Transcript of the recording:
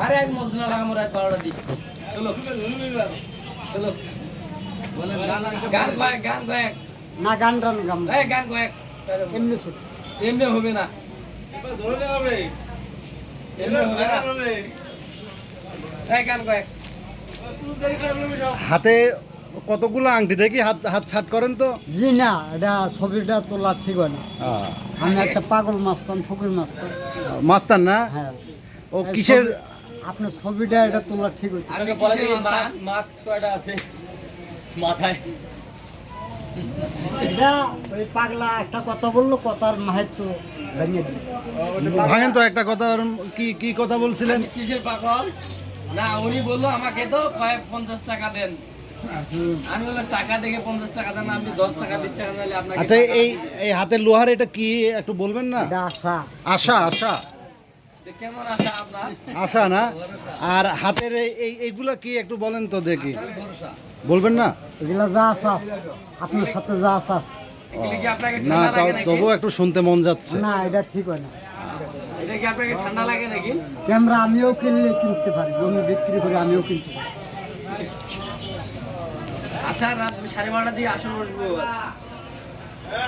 আরে এক মজনা লাগা মোরা 12টা দি চলো চলো বলেন গান গায় না গান টান গাম এই গান গায় এমনি ছোট এমনি হবে না ধরে নেওয়া হবে এমনি হবে না এই গান গায় হাতে কতগুলো আংটি দেখি হাত হাত ছাট করেন তো। জি না এটা ছবিটা তোলা ঠিক হয় না আমি একটা পাগল মাস্তান ফকির মাস্তান মাস্তান না হ্যাঁ ও কিসের আপনার ছবিটা এটা তোলা ঠিক হচ্ছে আর কি বলে মাস্ক কয়টা আছে মাথায় এটা ওই পাগলা একটা কথা বললো কথার মাহাত্ম ভেঙে দিল ভাঙেন তো একটা কথা কি কি কথা বলছিলেন। কিসের পাগল না উনি বললো আমাকে তো 50 টাকা দেন আমি বললাম টাকা দেখে 50 টাকা দেন আপনি 10 টাকা 20 টাকা দিলে আপনাকে আচ্ছা এই এই হাতের লোহার এটা কি একটু বলবেন না। এটা আশা আশা আশা কেমন আশা আপনার আশা না আর হাতের এইগুলা কি একটু বলেন তো দেখি বলবেন না। এগুলা যা আশা আপনার সাথে যা আশা এগুলো কি আপনাকে না ঠান্ডা লাগে নাকি তবু একটু শুনতে মন যাচ্ছে। না এটা ঠিক হয় না এটা কি আপনাকে ঠান্ডা লাগে নাকি ক্যামেরা আমিও কিনলে কিনতে পারি জমি বিক্রি করে আমিও কিনতে পারি আচ্ছা রাত 12:30 দিয়ে আসর বসবো